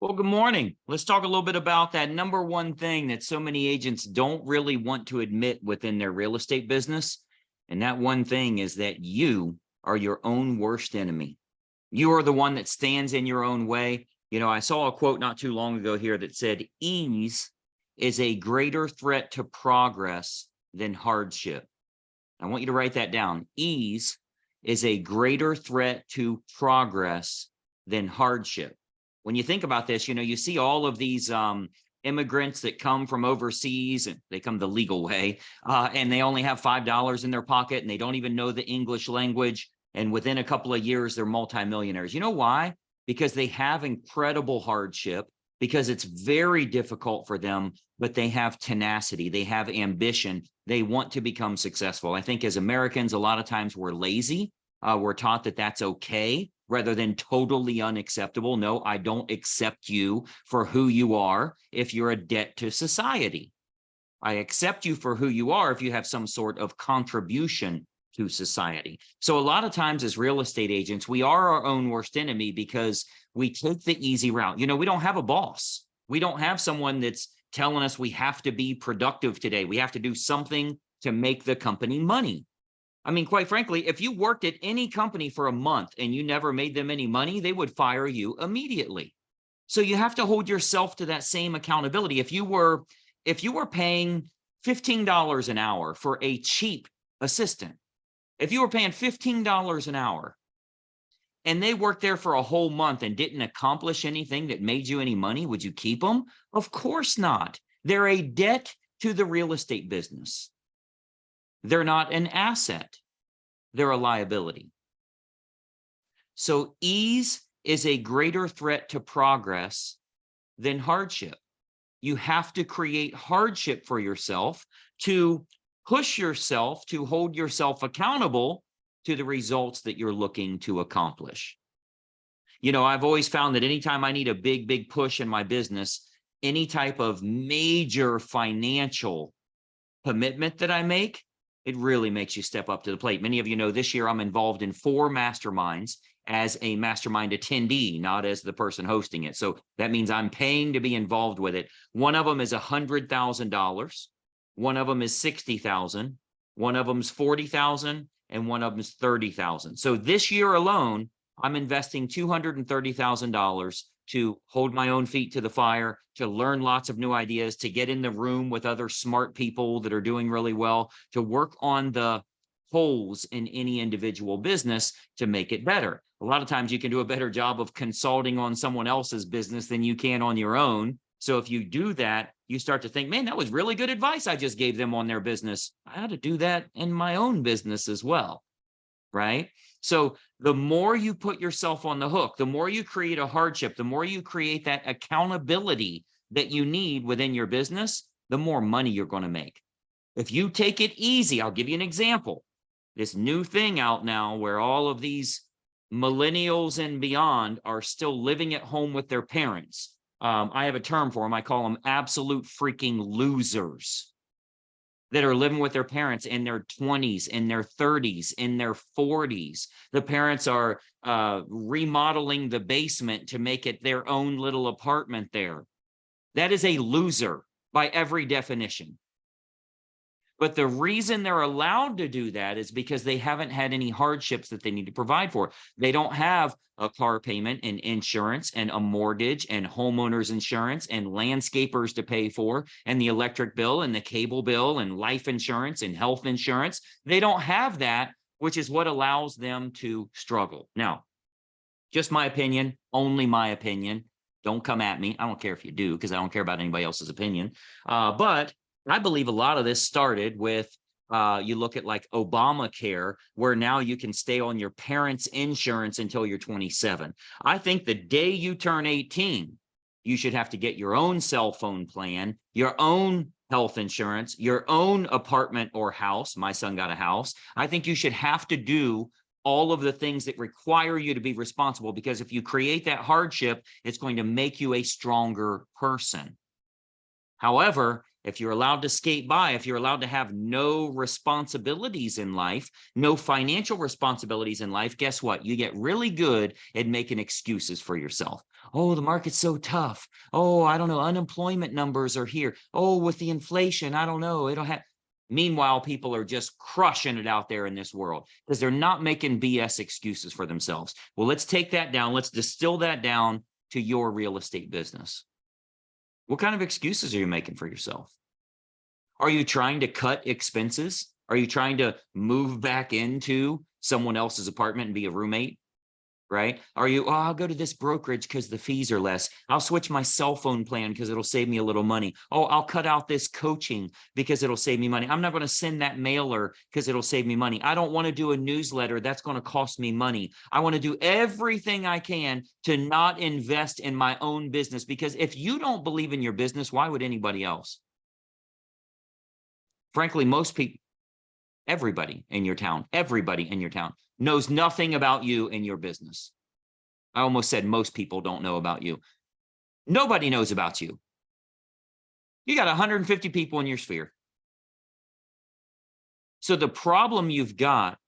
Well, good morning. Let's talk a little bit about that number one thing that so many agents don't really want to admit within their real estate business. And that one thing is that you are your own worst enemy. You are the one that stands in your own way. I saw a quote not too long ago here that said, ease is a greater threat to progress than hardship. I want you to write that down. Ease is a greater threat to progress than hardship. When you think about this, you see all of these immigrants that come from overseas, and they come the legal way, and they only have $5 in their pocket, and they don't even know the English language. And within a couple of years, they're multimillionaires. You know why? Because they have incredible hardship, because it's very difficult for them, but they have tenacity, they have ambition, they want to become successful. I think as Americans, a lot of times we're lazy. We're taught that that's okay, rather than totally unacceptable. No, I don't accept you for who you are if you're a debt to society. I accept you for who you are if you have some sort of contribution to society. So a lot of times as real estate agents, we are our own worst enemy because we take the easy route. We don't have a boss. We don't have someone that's telling us we have to be productive today. We have to do something to make the company money. I mean, quite frankly, if you worked at any company for a month and you never made them any money, they would fire you immediately. So you have to hold yourself to that same accountability. If you were paying $15 an hour for a cheap assistant, if you were paying $15 an hour and they worked there for a whole month and didn't accomplish anything that made you any money, would you keep them? Of course not. They're a debt to the real estate business. They're not an asset. They're a liability. So ease is a greater threat to progress than hardship. You have to create hardship for yourself to push yourself, to hold yourself accountable to the results that you're looking to accomplish. I've always found that anytime I need a big push in my business, any type of major financial commitment that I make, it really makes you step up to the plate. Many of you know this year I'm involved in 4 masterminds as a mastermind attendee, not as the person hosting it. So that means I'm paying to be involved with it. One of them is $100,000. One of them is $60,000. One of them is $40,000, and one of them is $30,000. So this year alone, I'm investing $230,000 to hold my own feet to the fire, to learn lots of new ideas, to get in the room with other smart people that are doing really well, to work on the holes in any individual business to make it better. A lot of times you can do a better job of consulting on someone else's business than you can on your own. So if you do that, you start to think, man, that was really good advice I just gave them on their business. I ought to do that in my own business as well, right? So the more you put yourself on the hook, the more you create a hardship, the more you create that accountability that you need within your business, the more money you're going to make. If you take it easy, I'll give you an example. This new thing out now where all of these millennials and beyond are still living at home with their parents. I have a term for them. I call them absolute freaking losers that are living with their parents in their 20s, in their 30s, in their 40s. The parents are remodeling the basement to make it their own little apartment there. That is a loser by every definition. But the reason they're allowed to do that is because they haven't had any hardships that they need to provide for. They don't have a car payment and insurance and a mortgage and homeowners insurance and landscapers to pay for and the electric bill and the cable bill and life insurance and health insurance. They don't have that, which is what allows them to struggle. Now, just my opinion, only my opinion. Don't come at me. I don't care if you do, because I don't care about anybody else's opinion. But I believe a lot of this started with, you look at like Obamacare, where now you can stay on your parents' insurance until you're 27. I think the day you turn 18, you should have to get your own cell phone plan, your own health insurance, your own apartment or house. My son got a house. I think you should have to do all of the things that require you to be responsible, because if you create that hardship, it's going to make you a stronger person. However, if you're allowed to skate by, if you're allowed to have no responsibilities in life, no financial responsibilities in life, guess what? You get really good at making excuses for yourself. Oh, the market's so tough. Oh, I don't know. Unemployment numbers are here. Oh, with the inflation, I don't know. It'll have. Meanwhile, people are just crushing it out there in this world because they're not making BS excuses for themselves. Well, let's take that down. Let's distill that down to your real estate business. What kind of excuses are you making for yourself? Are you trying to cut expenses? Are you trying to move back into someone else's apartment and be a roommate? Right? Are you, oh, I'll go to this brokerage because the fees are less. I'll switch my cell phone plan because it'll save me a little money. Oh, I'll cut out this coaching because it'll save me money. I'm not going to send that mailer because it'll save me money. I don't want to do a newsletter. That's going to cost me money. I want to do everything I can to not invest in my own business, because if you don't believe in your business, why would anybody else? Frankly, most people, everybody in your town knows nothing about you and your business. I almost said most people don't know about you. Nobody knows about you. You got 150 people in your sphere. So the problem you've got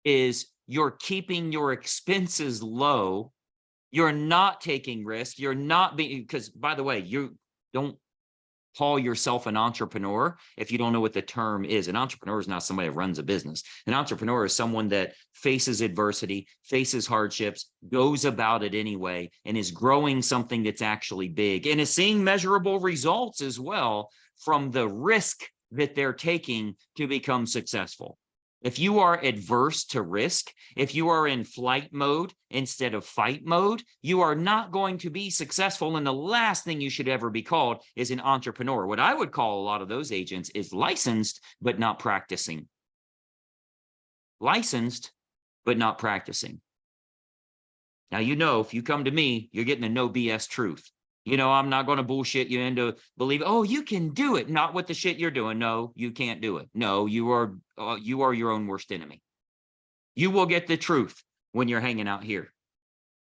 is you're keeping your expenses low. You're not taking risks. You're not being, because by the way, you don't call yourself an entrepreneur if you don't know what the term is. An entrepreneur is not somebody that runs a business. An entrepreneur is someone that faces adversity, faces hardships, goes about it anyway, and is growing something that's actually big and is seeing measurable results as well from the risk that they're taking to become successful. If you are adverse to risk, if you are in flight mode instead of fight mode, you are not going to be successful. And the last thing you should ever be called is an entrepreneur. What I would call a lot of those agents is licensed, but not practicing. Licensed, but not practicing. Now, you know, if you come to me, you're getting a no BS truth. You know, I'm not going to bullshit you into believe, oh, you can do it. Not with the shit you're doing. No, you can't do it. No, you are your own worst enemy. You will get the truth when you're hanging out here.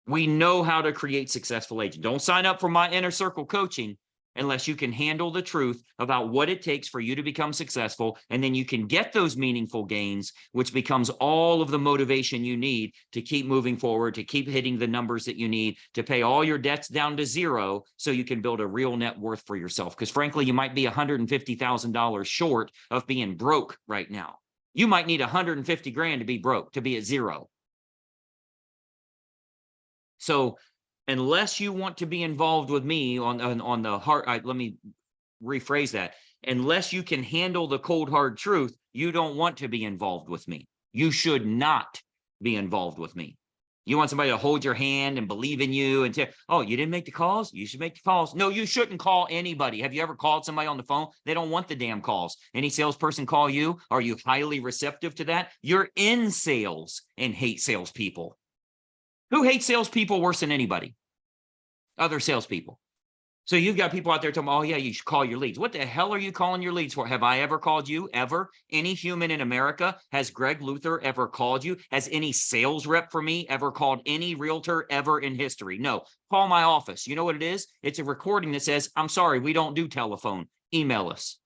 We know how to create successful agents. Don't sign up for my inner circle coaching unless you can handle the truth about what it takes for you to become successful. And then you can get those meaningful gains, which becomes all of the motivation you need to keep moving forward, to keep hitting the numbers that you need, to pay all your debts down to zero so you can build a real net worth for yourself. Because frankly, you might be $150,000 short of being broke right now. You might need 150 grand to be broke, to be at zero. So unless you want to be involved with me on the hard, let me rephrase that. Unless you can handle the cold, hard truth, you don't want to be involved with me. You should not be involved with me. You want somebody to hold your hand and believe in you and tell, oh, you didn't make the calls? You should make the calls. No, you shouldn't call anybody. Have you ever called somebody on the phone? They don't want the damn calls. Any salesperson call you? Are you highly receptive to that? You're in sales and hate salespeople. Who hates salespeople worse than anybody? Other salespeople. So you've got people out there telling me, oh, yeah, you should call your leads. What the hell are you calling your leads for? Have I ever called you? Ever? Any human in America? Has Greg Luther ever called you? Has any sales rep for me ever called any realtor ever in history? No. Call my office. You know what it is? It's a recording that says, I'm sorry, we don't do telephone. Email us.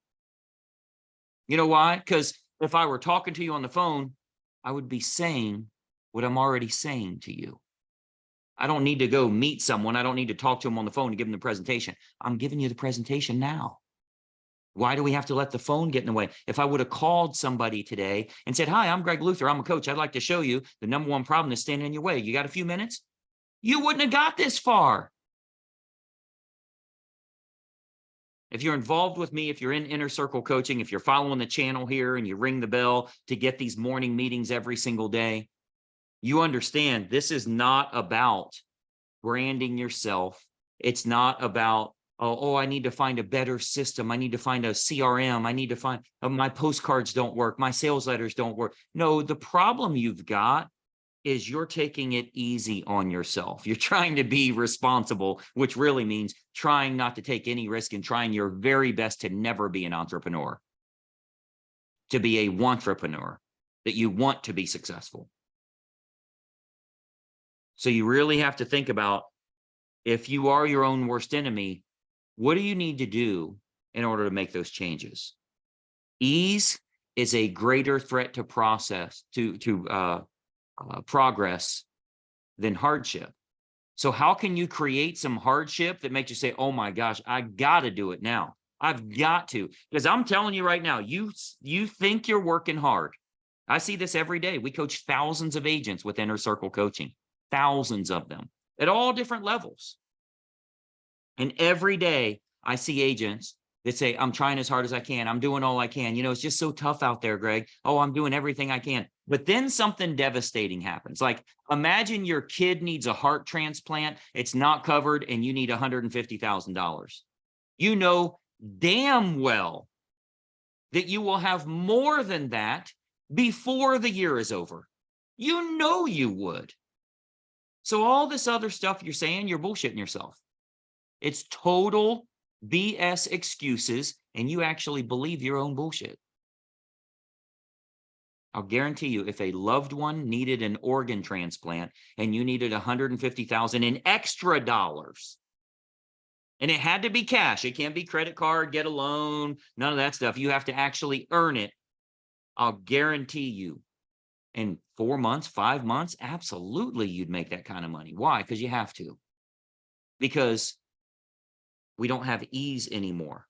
You know why? Because if I were talking to you on the phone, I would be saying what I'm already saying to you. I don't need to go meet someone. I don't need to talk to them on the phone to give them the presentation. I'm giving you the presentation now. Why do we have to let the phone get in the way? If I would have called somebody today and said, hi, I'm Greg Luther. I'm a coach. I'd like to show you the number one problem that's standing in your way. You got a few minutes? You wouldn't have got this far. If you're involved with me, if you're in inner circle coaching, if you're following the channel here and you ring the bell to get these morning meetings every single day, you understand this is not about branding yourself. It's not about, oh, I need to find a better system. I need to find a CRM. I need to find, my postcards don't work. My sales letters don't work. No, the problem you've got is you're taking it easy on yourself. You're trying to be responsible, which really means trying not to take any risk and trying your very best to never be an entrepreneur, to be a wantrepreneur, that you want to be successful. So you really have to think about, if you are your own worst enemy, what do you need to do in order to make those changes. Ease is a greater threat to progress than hardship. So how can you create some hardship that makes you say, oh my gosh, I got to do it now. I've got to, because I'm telling you right now, you think you're working hard. I see this every day. We coach thousands of agents with Inner Circle Coaching, thousands of them at all different levels. And every day I see agents that say, I'm trying as hard as I can. I'm doing all I can. You know, it's just so tough out there, Greg. Oh, I'm doing everything I can. But then something devastating happens. Like, imagine your kid needs a heart transplant. It's not covered and you need $150,000. You know damn well that you will have more than that before the year is over. You know you would. So all this other stuff you're saying, you're bullshitting yourself. It's total BS excuses, and you actually believe your own bullshit. I'll guarantee you, if a loved one needed an organ transplant and you needed $150,000 in extra dollars, and it had to be cash, it can't be credit card, get a loan, none of that stuff. You have to actually earn it. I'll guarantee you, in 4 months, 5 months, absolutely you'd make that kind of money. Why? Because you have to. Because we don't have ease anymore,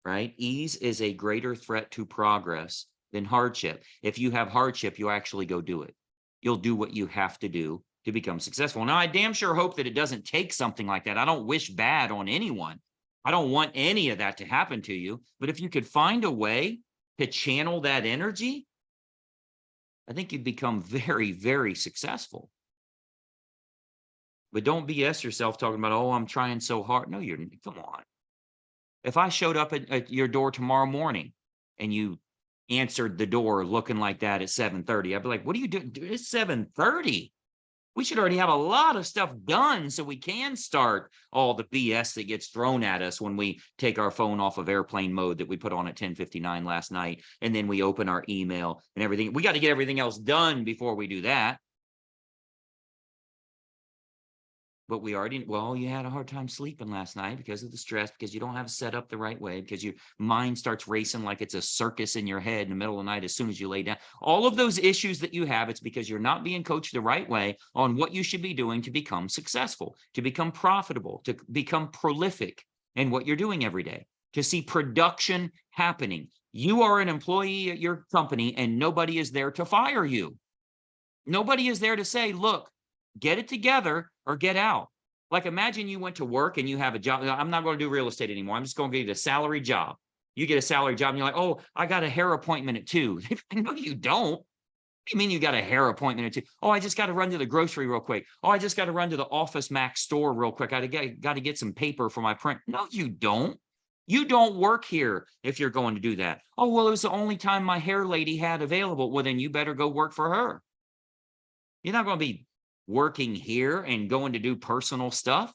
right? Ease is a greater threat to progress than hardship. If you have hardship, you'll actually go do it. You'll do what you have to do to become successful. Now, I damn sure hope that it doesn't take something like that. I don't wish bad on anyone. I don't want any of that to happen to you. But if you could find a way to channel that energy, I think you'd become very, very successful. But don't BS yourself talking about, oh, I'm trying so hard. No, come on. If I showed up at your door tomorrow morning and you answered the door looking like that at 7:30, I'd be like, what are you doing? Dude, it's 7:30. We should already have a lot of stuff done so we can start all the BS that gets thrown at us when we take our phone off of airplane mode that we put on at 10:59 last night. And then we open our email and everything. We got to get everything else done before we do that. But we already, well, you had a hard time sleeping last night because of the stress, because you don't have it set up the right way, because your mind starts racing like it's a circus in your head in the middle of the night as soon as you lay down. All of those issues that you have, it's because you're not being coached the right way on what you should be doing to become successful, to become profitable, to become prolific in what you're doing every day, to see production happening. You are an employee at your company and nobody is there to fire you. Nobody is there to say, look, get it together or get out. Like, imagine you went to work and you have a job. I'm not going to do real estate anymore. I'm just going to get a salary job. You get a salary job and you're like, oh, I got a hair appointment at 2. No, you don't. What do you mean you got a hair appointment at 2? Oh, I just got to run to the grocery real quick. Oh, I just got to run to the Office Max store real quick. I got to get some paper for my print. No, you don't. You don't work here if you're going to do that. Oh, well, it was the only time my hair lady had available. Well, then you better go work for her. You're not going to be working here and going to do personal stuff.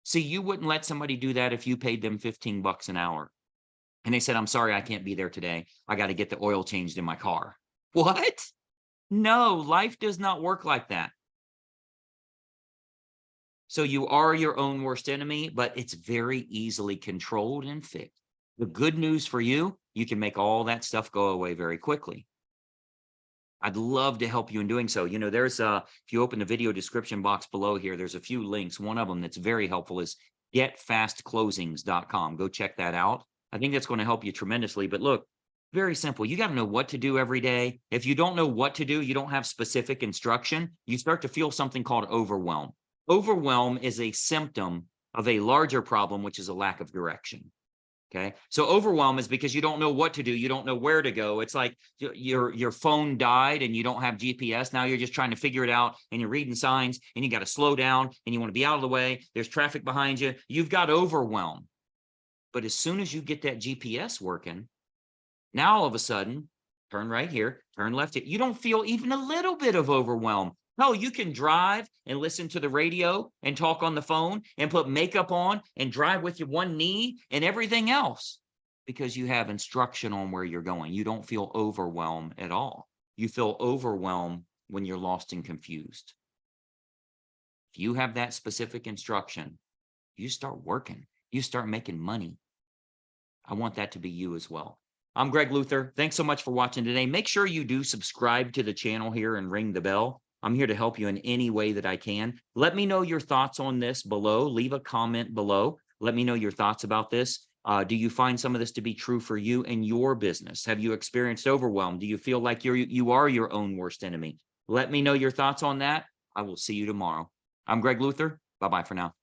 See, you wouldn't let somebody do that if you paid them $15 an hour. And they said, I'm sorry, I can't be there today. I got to get the oil changed in my car. What? No, life does not work like that. So you are your own worst enemy, but it's very easily controlled and fixed. The good news for you, you can make all that stuff go away very quickly. I'd love to help you in doing so. You know, there's if you open the video description box below here, there's a few links. One of them that's very helpful is getfastclosings.com. Go check that out. I think that's going to help you tremendously. But look, very simple. You got to know what to do every day. If you don't know what to do, you don't have specific instruction, you start to feel something called overwhelm. Overwhelm is a symptom of a larger problem, which is a lack of direction. Okay. So overwhelm is because you don't know what to do. You don't know where to go. It's like your phone died and you don't have GPS. Now you're just trying to figure it out and you're reading signs and you got to slow down and you want to be out of the way. There's traffic behind you. You've got overwhelm. But as soon as you get that GPS working, now all of a sudden, turn right here, turn left here. You don't feel even a little bit of overwhelm. No, you can drive and listen to the radio and talk on the phone and put makeup on and drive with your one knee and everything else because you have instruction on where you're going. You don't feel overwhelmed at all. You feel overwhelmed when you're lost and confused. If you have that specific instruction, you start working. you start making money. I want that to be you as well. I'm Greg Luther. Thanks so much for watching today. Make sure you do subscribe to the channel here and ring the bell. I'm here to help you in any way that I can. Let me know your thoughts on this below. Leave a comment below. Let me know your thoughts about this. Do you find some of this to be true for you and your business? Have you experienced overwhelm? Do you feel like you are your own worst enemy? Let me know your thoughts on that. I will see you tomorrow. I'm Greg Luther. Bye-bye for now.